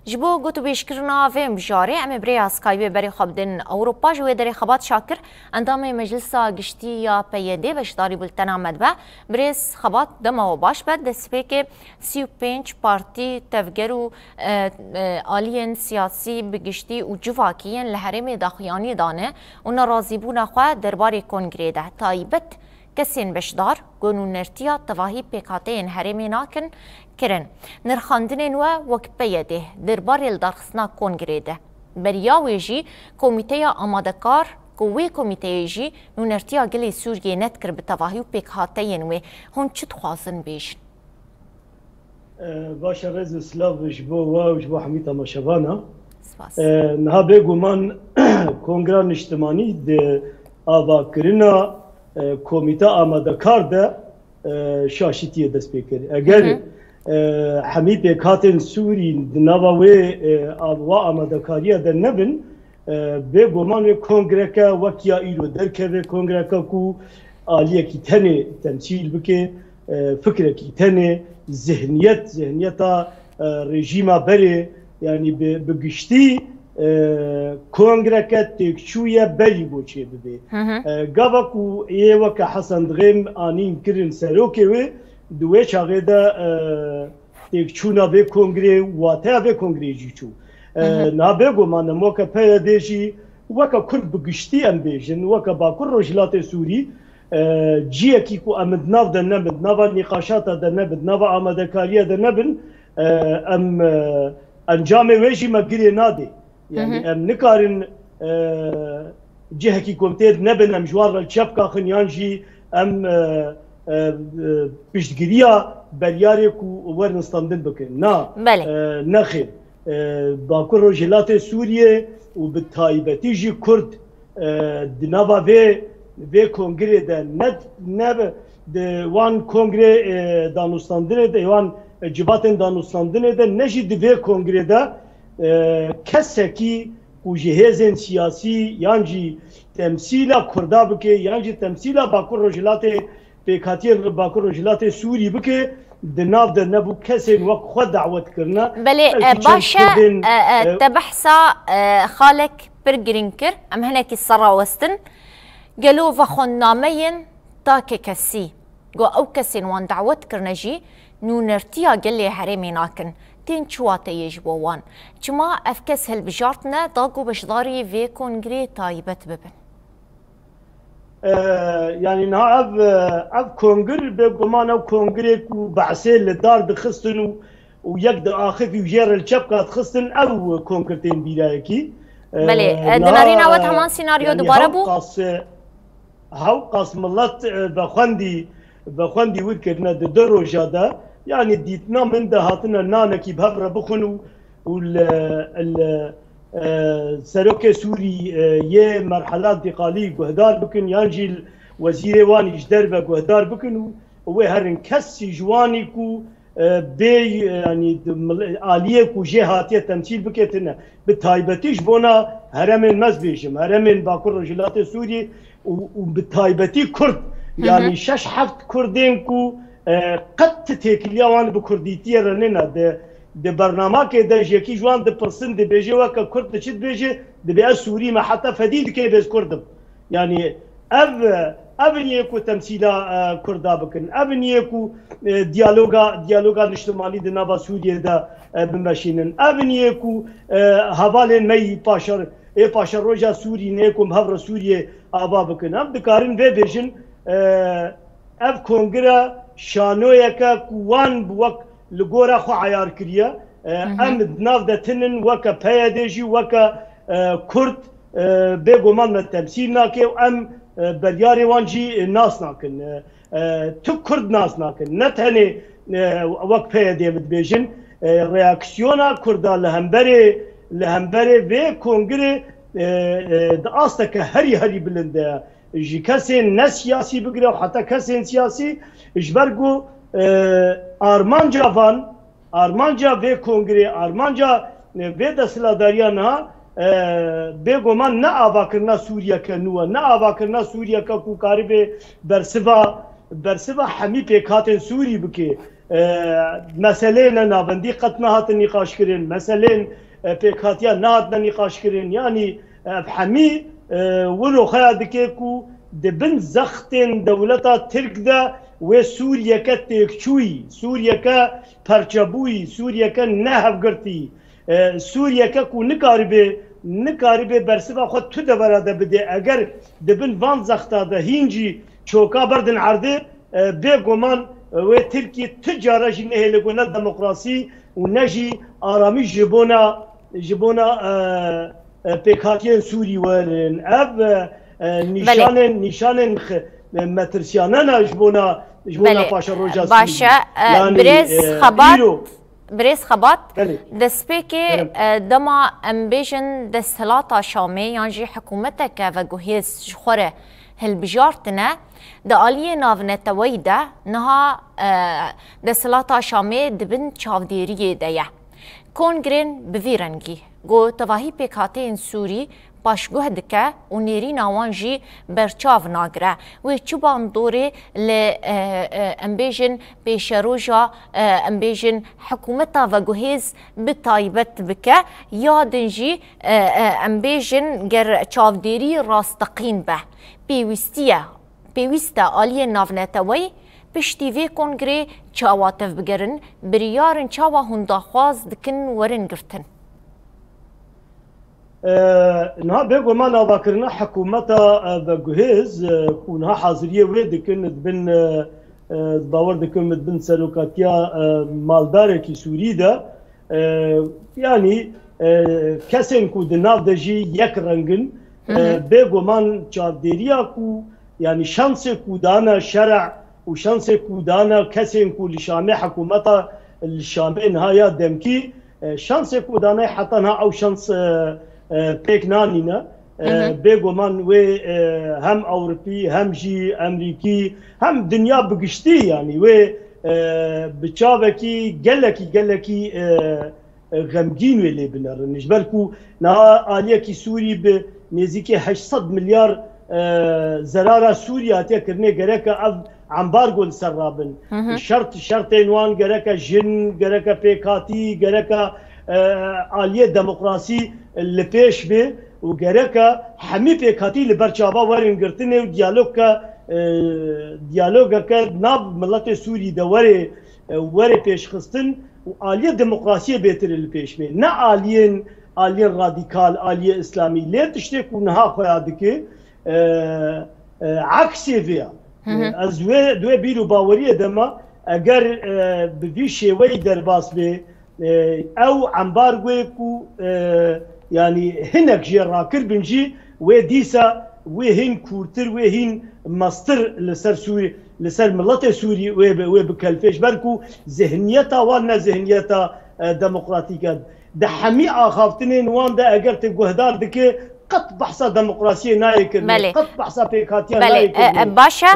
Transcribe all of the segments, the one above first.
جبو گوتو بیشکرنا ویم جاری ام بریا سکایب بری خبدن اوروپا جوی دری خبات شاکر اندام مجلس گشتی یا پیاده بشداری بولتن آمد با بریس خبات دم و باش بد دسپیک 35 پارتی تفجرو آلین سیاسی بگشتی و جواکیین لحرم داخیانی دانه و ناراضی بونا خوا درباری کنگره ده تایبت کسین بشدار گونو نرتیا تواهی پیکاتین حرمی ناکن کرن نرخاندنین و وکپیه ده درباری الدارخصنا کنگره ده بریاوی جی کمیته آمادکار قوی کمیته جی نو نرتیا گلی سوریه نت کر به تواهی و پیکاتین و هون چت خوازن بیشن باشه رز سلاو جبو و جبو حمیتا مشوانا نها بگو من کنگران اجتماعی ده آوا کرنا کمیته آماده کار ده شاشیتیه دست بکر اگر همی پیکاتن سوری نواوی آوا آماده کاریه ده نبن به گمان کنگره که وکیا ایرو درکه به کنگره که کو آلیه کی تنه تمثیل بکه فکر کی تنه ذهنیت رژیما بره یعنی بگشتی کنگره که تکچویه بری بوچه بده گاوا کو یه وکا حسن دغیم آنین کرن سروکه و دوی چاقه ده تکچونا به کنگره واته به کنگره جی چو نابگو من موکا پیاده جی وکا کرد بگشتی ام بیجن وکا با کر رجلات سوری جیه کی کو امد ناو ده نبد ناو نقاشات ده نبد ناو آماده کاریه ده نبن ام انجام ویجی مگیری ناده يعني ام نكارن جهه كي كومتير نبن ام جوار الشبكه خنيانجي ام بيشتغريا بلياريك ورن ستاندن بكن نا نخير باكر رجلات سوريا وبالتايبتي جي كرد دنابا في كونغري ده نب وان كونغري دانوستاندن ده وان جباتن دانوستاندن ده نجي في كونغري ده کسی که جهازن سیاسی یعنی تمثیل کرده بکه یعنی تمثیل باکر رجلات پیکاتی باکر رجلات سوری بکه دناف ده نبو کسی وقت خود دعوت کرنا بله باشا تبحثا خالك برجرينكر ام هناك الصرا وستن قالوا فخون نامين تاكي كسي جو او كسين وان دعوت كرنجي نو نرتيا قال حريمي ناكن تين شواته يجبوان چما افكس هالبجارتنا ضاقو بشداري في كونغري تايبت ببن يعني نا اب كونغر بقمان او كونغري كو بعسيل للدار دخستن ويقد اخف يجير الشبكه تخستن او كونغرتين بيلاكي بلي دنارينا وات همان سيناريو دوباره بو هاو قاسم الله بخوندي وكرنا درو جاده يعني ديتنا من ده هاتنا نانكي بهبره بخنو وال سروك سوري يه مرحلات انتقاليه جهدار بكن يانجي وزير واني جدر بجهدار بكن وهو هرن كسي جواني كو بي يعني آلية كو جهاتية تمثيل بكتنا بالتايبتيش بونا هرم المزبيشم هرم باكر رجلات سوري وبالتايبتي كرد يعني شش حفت كردين كو قد تتكليا وان بكرديتي رننا ده برنامج كده جيكي جوان ده برسن ده بيجي وكا كرد تشد بيجي ده بقى سوري ما حتى فديد كي بيز كردم يعني ابنيكو تمثيلا كردا بكن ابنيكو ديالوغا اجتماعي ده نابا سوريا ده بمشينن ابنيكو حوالين مي باشر روجا سوري نيكم هفر سوريا ابا بكن ام دكارن به بيجن اف كونغرا شانويكا كوان بوك لغورا خو عيار كريا ام دناف ده تنن وكا بياديجي وكا كرد بيغو من التمثيل ناكي ام بلياري وانجي ناس ناكن تو كرد ناس ناكن نتهني وك بيادي بيجن رياكسيونا كردا لهمبري في كونغري ده اصلك هري بلند جي كاسين ناس سياسي بقرا وحتى كاسين سياسي اجبرقو ارمانجا في كونغري ارمانجا في دسلاداريانا بيغو من نا آواكرنا سوريا كنوا نا آواكرنا سوريا كو كاربه برسوا حمي پیکاتن سوري بكي مسئله نابندی قط نهات نقاش کرن، مسئله پیکاتیا نهات نقاش کرن، یعنی همه ولو خیال که کو دبن زختن دولتا ترک ده و سوریه که تکچوی، سوریه که پرچبوی، سوریه که نهف گرتی، سوریه که کو نکاری برسبا خود تو دوراده بده. اگر دبن وان زختا ده هینجی چوکا بردن عرده بگومان و ترکی تجاره جی نهلگونه دموکراسی و نجی آرامی جبونا پیکاتین سوری ورن. اف نشان مترسیانه جبونا پاشا روجا سوری. باشه بريس خبات دسبيكي دما امبيجن دسهلاتا شامي يعني حكومتك وجهيز شخوره هالبجارتنا داليه نافنتا ويدا نها دسهلاتا شامي دبن چاوديريه ديا كونغرين بفيرنجي گو تواهی پیکاتین سوری پاشگوه دکه و نیری نوانجی برچاو ناگره و چوبان دوری لامبیجن پیشروجا امبیجن حکومتا و گوهیز بتایبت بکه یادنجی امبیجن گر چاودیری راستقین به پیوسته آلی نافنتوی پشتیوی کنگری چاواتف بگرن بریارن چاوا هنداخواز دکن ورن گرتن. نها بيقول ما نابكرنا حكومتها بجهز كونها حاضرية ودكن بن باور دكن بن سلوكاتيا مالدار كي سوري دا يعني كسن كو دناف دجي يك رنجن بيقول ما شافديريا كو يعني شانس كو دانا شرع وشانس كو دانا كسن كو لشامي حكومتها الشامي نهاية دمكي شانس كو دانا حتى او شانس پیک نانینا بگومان و هم اوروپی هم جی امریکی هم دنیا بگشتی یعنی و بچاوه کی گلکی غمگین ولی بنار نجبر کو نه آلیه کی سوری به نزدیک 800 میلیارد زراره سوریا تیا کرنه گرکه اف امبارگو سرابن شرط انوان گرکه جن گرکه پیکاتی گرکه آلیه دموکراسی لپیش به و گرکه همی پیکاتی لبرچابا ورن گرتنه و دیالوگ که ناب ملت سوری دوره پیش خستن و آلیه دموکراسی بهتر لپیش به نه آلیه رادیکال آلیه اسلامی لیت تشته کنها خواهد که عکسی ویا از دو بیرو باوری دما اگر به شیوهی درباس به او امبارگوی کو يعني هناك جي راكر بنجي وديسا وهين كورتر وهين ماستر لسر سوري لسر ملت سوري وبكلفيش بركو ذهنيتها وانا ذهنيتها ديمقراطية ده حمي اخافتنين وان ده اگر تجهدار دكي قط بحثا ديمقراطية نايكر قط بحثا بيكاتيا نايكر باشا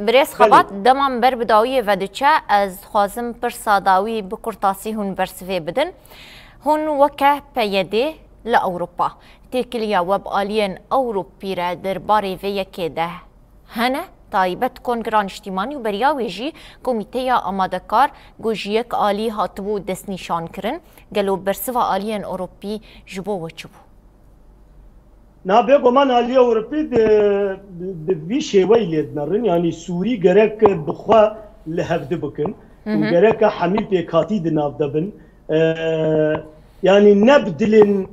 بريس خبات دمان بر بداوی ودچه از خوازم پر ساداوی بکرتاسی هون برسوی بدن هون وكه بيدي لأوروبا تيكليا وب آلين أوروبي را درباري في كده هنا تايبت كونغران اجتماعي وبرياوي جي كوميتيا أمادكار جوجيك آلي هاتبو دس نشان كرن قالوا برسوا آلين أوروبي جبو وچبو نابيقو من آلي أوروبي بي شوي ليدنرن يعني سوري غرق بخوا لهفد بكن وغرق حميل بيكاتي دناف دبن يعني نبدلن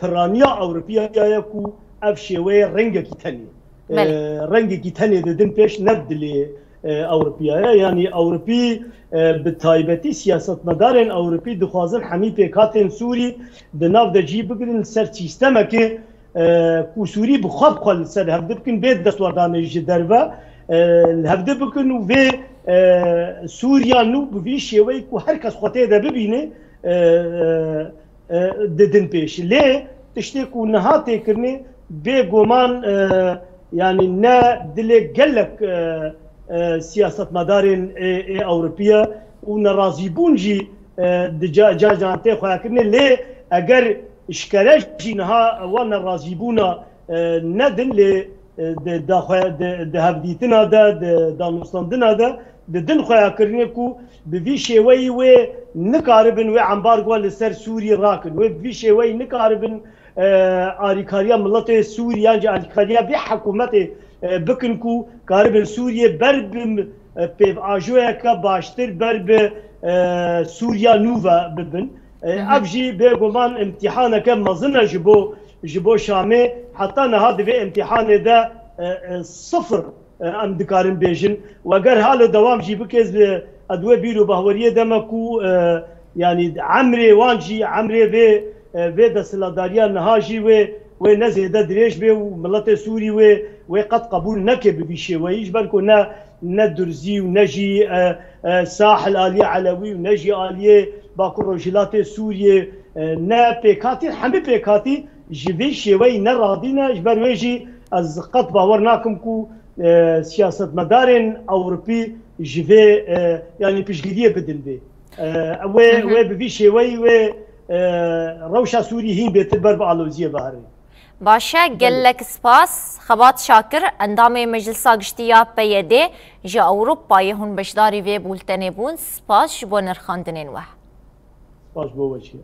برانيا أوروبية ياكو أفشيوي رنجة كتانية رنجة كتانية ددن بيش نبدل أوروبية يعني أوروبي بتايبتي سياسة مدارن أوروبي دخوازن حمي بيكاتن سوري دناف دجي بقرن سر سيستما كي كو سوري بخاب خل سر هفدبكن بيت دستوردان جدربا الهفدبكن وفي سوريا نو بفي شيوي كو هركس خوتي دا ببينه ددن پیش لی تشتی کو نهاتی کرنی بگومان يعني نا دل قلك سياسة مدارين أوروبية ونرازي بونجي جاجانتي خواكرني لي أجر إشكالش جينها وانا رازيبونا ندن ل ده هفديتنا ده نوستندنا ده ددن خویا کرنه کو به وی شوی و نکاربن و امبارگو لسر سوریه راکن و وی شوی نکاربن آریکاریا ملت سوریا جا آریکاریا به حکومت بکن کو کاربن سوریه برب پیو آجویا که باشتر برب سوریا نووا ببن ابجی به گمان امتحان که مزنه جبو شامه حتی نهاد به امتحان ده صفر ام دکارن بیجن و اگر حال دوام جی بکز ادوه بیرو بهوریه دمکو يعني عمري وانجي عمري في دسلاداريا نهاجي و نزيد دريش به وملت سوري و قد قبول نكب بشي ويش بالكو ندرزي ونجي ساحل آلية علوي ونجي آلية باكو روجلات سوريا نا بيكاتي حمي بيكاتي جبي شوي نرادينا جبر ويجي از قد باورناكم كو سياسة مدارن أوروبي جبي يعني بيشغلية بدن بي و بفي شوي و روشا سوري هين بيتبر بعلوزية بحري باشا قلك سباس خبات شاكر اندامي مجلس قشتيا بيدي جا أوروبا يهون بشداري في بولتنبون سباس جبو نرخاندنين وح سباس بو وجهي